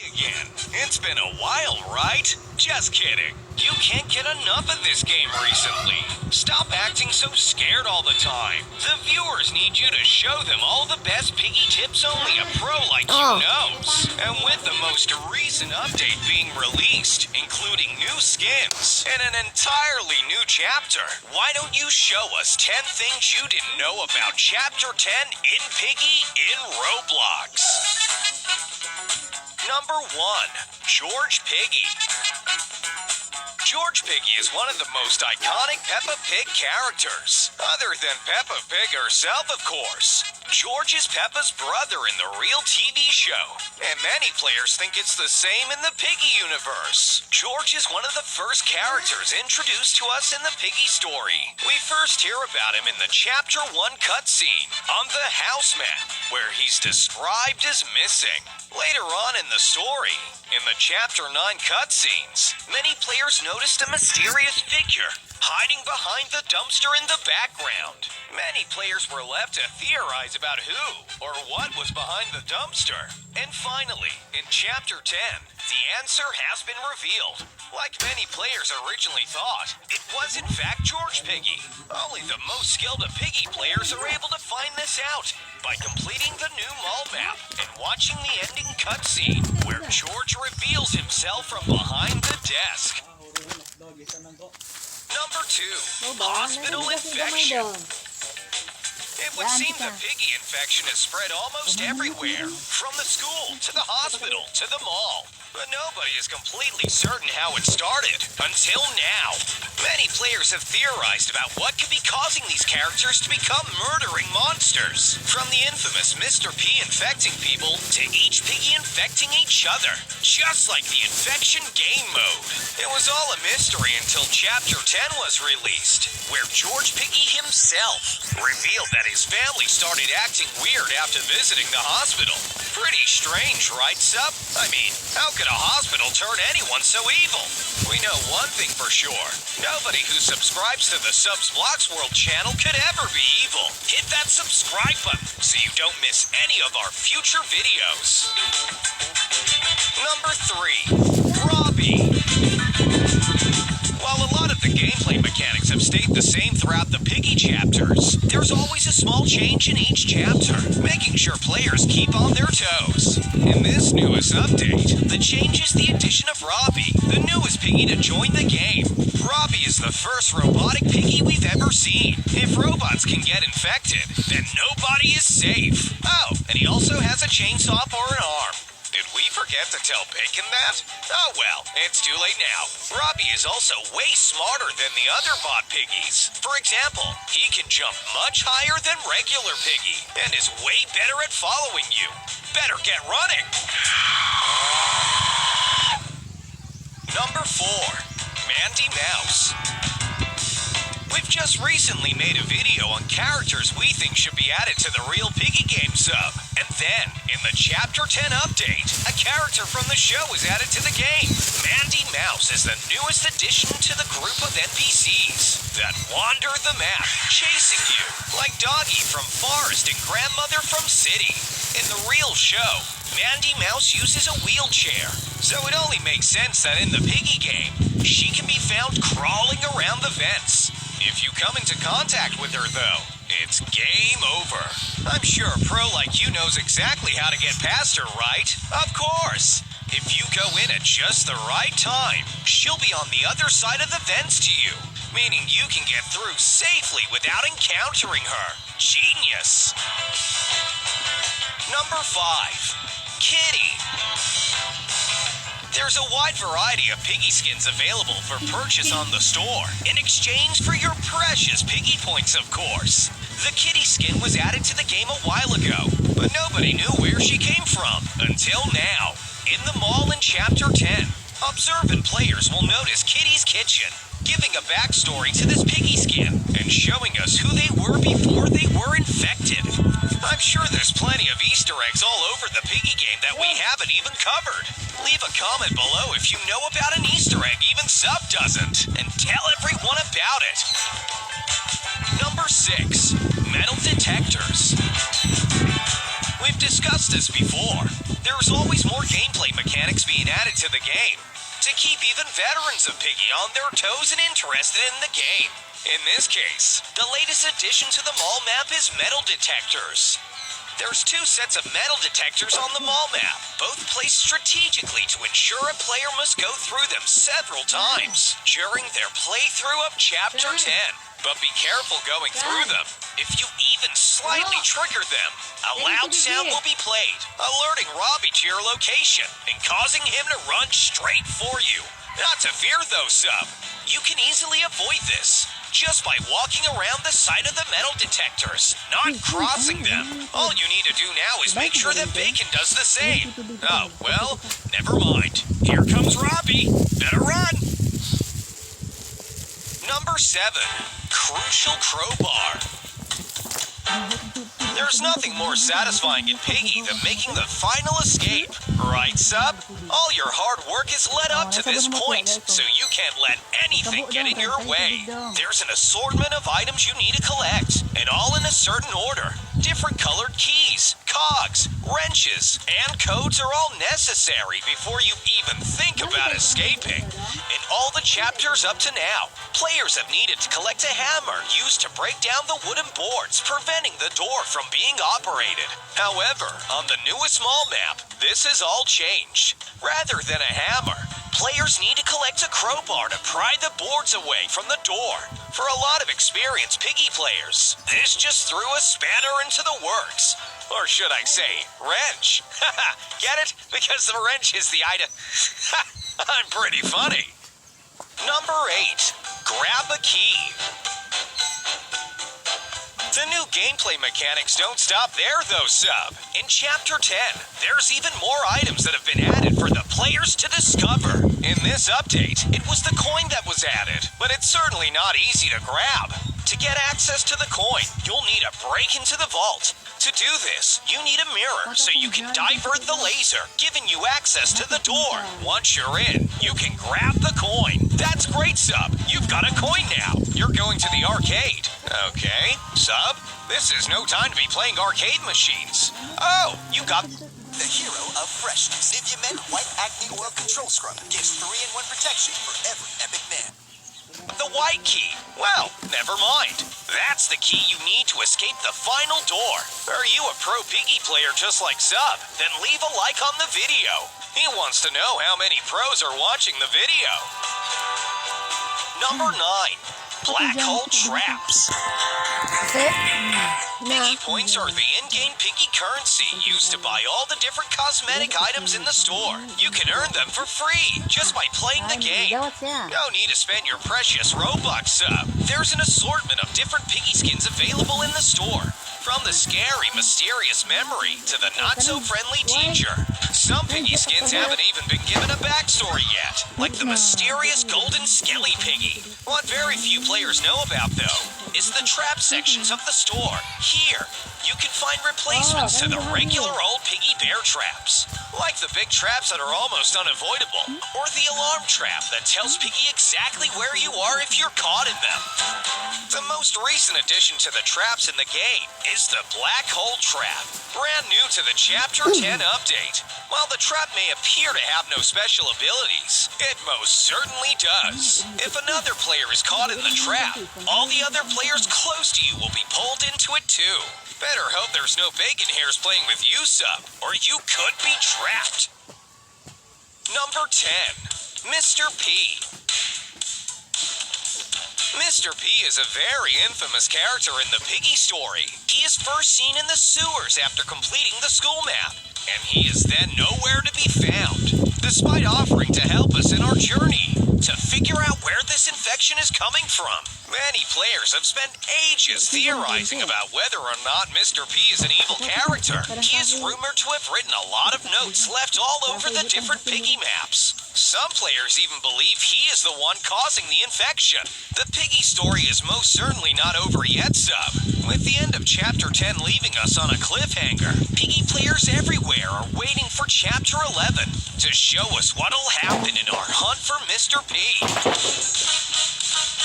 Again. It's been a while, right? Just kidding. You can't get enough of this game recently. Stop acting so scared all the time. The viewers need you to show them all the best Piggy tips only a pro like you knows. And with the most recent update being released, including new skins and an entirely new chapter, why don't you show us 10 things you didn't know about Chapter 10 in Piggy in Roblox? Number 1. George Piggy. George Piggy is one of the most iconic Peppa Pig characters, other than Peppa Pig herself, of course. George is Peppa's brother in the real TV show, and many players think it's the same in the Piggy universe. George is one of the first characters introduced to us in the Piggy story. We first hear about him in the Chapter 1 cutscene on the house map, where he's described as missing. Later on in the story, in the Chapter 9 cutscenes, many players noticed a mysterious figure hiding behind the dumpster in the background. Many players were left to theorize about who or what was behind the dumpster. And finally, in Chapter 10, the answer has been revealed. Like many players originally thought, it was in fact George Piggy. Only the most skilled of Piggy players are able to find this out by completing the new mall map and watching the ending cutscene where George reveals himself from behind the desk. Number 2. Hospital infection. It would seem the Piggy infection has spread almost everywhere, from the school to the hospital to the mall. But nobody is completely certain how it started, until now. Many players have theorized about what could be causing these characters to become murdering monsters. From the infamous Mr. P infecting people to each Piggy infecting each other, just like the infection game mode. It was all a mystery until Chapter 10 was released, where George Piggy himself revealed that his family started acting weird after visiting the hospital. Pretty strange, right, Sup? I mean, how could a hospital turn anyone so evil? We know one thing for sure. Nobody who subscribes to the Subs Blocks World channel could ever be evil. Hit that subscribe button so you don't miss any of our future videos. Number 3. Robbie. While a lot of the gameplay mechanics have stayed the same throughout the Piggy chapters, there's always a small change in each chapter, making sure players keep on their toes. In this newest update, the change is the addition of Robbie, the newest Piggy to join the game. Robbie is the first robotic Piggy we've ever seen. If robots can get infected, then nobody is safe. Oh, and he also has a chainsaw for an arm. Did we forget to tell Bacon that? Oh well, it's too late now. Robbie is also way smarter than the other bot Piggies. For example, he can jump much higher than regular Piggy and is way better at following you. Better get running. Number 4. Mandy Mouse. We've just recently made a video on characters we think should be added to the real Piggy game sub. And then, in the Chapter 10 update, a character from the show is added to the game. Mandy Mouse is the newest addition to the group of NPCs that wander the map, chasing you, like Doggy from Forest and Grandmother from City. In the real show, Mandy Mouse uses a wheelchair, so it only makes sense that in the Piggy game, she can be found crawling around the vents. If you come into contact with her, though, it's game over. I'm sure a pro like you knows exactly how to get past her, right? Of course. If you go in at just the right time, she'll be on the other side of the vents to you, meaning you can get through safely without encountering her. Genius. Number 5. Kitty. There's a wide variety of Piggy skins available for purchase on the store, in exchange for your precious Piggy points, of course. The Kitty skin was added to the game a while ago, but nobody knew where she came from, until now. In the mall in Chapter 10, observant players will notice Kitty's kitchen, giving a backstory to this Piggy skin, and showing us who they were before they were infected. I'm sure there's plenty of Easter eggs all over the Piggy game that we haven't even covered. Leave a comment below if you know about an Easter egg even Sub doesn't, and tell everyone about it. Number 6. Metal detectors. We've discussed this before. There's always more gameplay mechanics being added to the game to keep even veterans of Piggy on their toes and interested in the game. In this case, the latest addition to the mall map is metal detectors. There's 2 sets of metal detectors on the mall map, both placed strategically to ensure a player must go through them several times during their playthrough of Chapter 10. But be careful going through them. If you even slightly trigger them, a loud sound will be played, alerting Robbie to your location and causing him to run straight for you. Not to fear though, Sub. You can easily avoid this just by walking around the side of the metal detectors, not crossing them. All you need to do now is make sure that Bacon does the same. Oh, well, never mind. Here comes Robbie. Better run. Number 7. Crucial Crowbar. There's nothing more satisfying in Piggy than making the final escape. Right, Sub? All your hard work has led up to this point, so you can't let anything get in your way. There's an assortment of items you need to collect, and all in a certain order. Different colored keys, cogs, wrenches, and codes are all necessary before you even think about escaping. In all the chapters up to now, players have needed to collect a hammer used to break down the wooden boards, preventing the door from being operated. However, on the newest mall map, this has all changed. Rather than a hammer, players need to collect a crowbar to pry the boards away from the door. For a lot of experienced Piggy players, this just threw a spanner into the works. Or should I say, wrench. Get it? Because the wrench is the item. I'm pretty funny. Number 8. Grab a key. The new gameplay mechanics don't stop there though, Sub. In Chapter 10, there's even more items that have been added for the players to discover. In this update, it was the coin that was added, but it's certainly not easy to grab. To get access to the coin, you'll need to break into the vault. To do this, you need a mirror so you can divert the laser, giving you access to the door. Once you're in, you can grab the coin. That's great, Sub. You've got a coin now. You're going to the arcade. Okay, Sub, this is no time to be playing arcade machines. Oh, you got the hero of freshness. If you meant white acne oil control scrub, gives 3-in-1 protection for every epic man. the white key. Well, never mind. That's the key you need to escape the final door. Are you a pro Piggy player just like Sub? Then leave a like on the video. He wants to know how many pros are watching the video. Number 9. Black hole traps. Piggy points are the in-game Piggy currency used to buy all the different cosmetic items in the store. You can earn them for free just by playing the game. No need to spend your precious Robux up. There's an assortment of different Piggy skins available in the store. From the scary, mysterious memory to the not-so-friendly teacher. Some Piggy skins haven't even been given a backstory yet, like the mysterious golden skelly Piggy. What very few players know about, though, is the trap sections of the store. Here, you can find replacements to the regular old Piggy bear traps, like the big traps that are almost unavoidable, or the alarm trap that tells Piggy exactly where you are if you're caught in them. The most recent addition to the traps in the game is the black hole trap, brand new to the Chapter 10 update. While the trap may appear to have no special abilities, it most certainly does. If another player is caught in the trap, all the other players close to you will be pulled into it too. Better hope there's no bacon hairs playing with you, Sub, or you could be trapped. Number 10. Mr. P. Mr. P is a very infamous character in the Piggy story. He is first seen in the sewers after completing the school map, and he is then nowhere to be found, despite offering to help us in our journey to figure out where this infection is coming from. Many players have spent ages theorizing about whether or not Mr. P is an evil character. He is rumored to have written a lot of notes left all over the different Piggy maps. Some players even believe he is the one causing the infection. The Piggy story is most certainly not over yet, Sub. With the end of Chapter 10 leaving us on a cliffhanger, Piggy players everywhere are waiting for Chapter 11 to show us what'll happen in our hunt for Mr. P.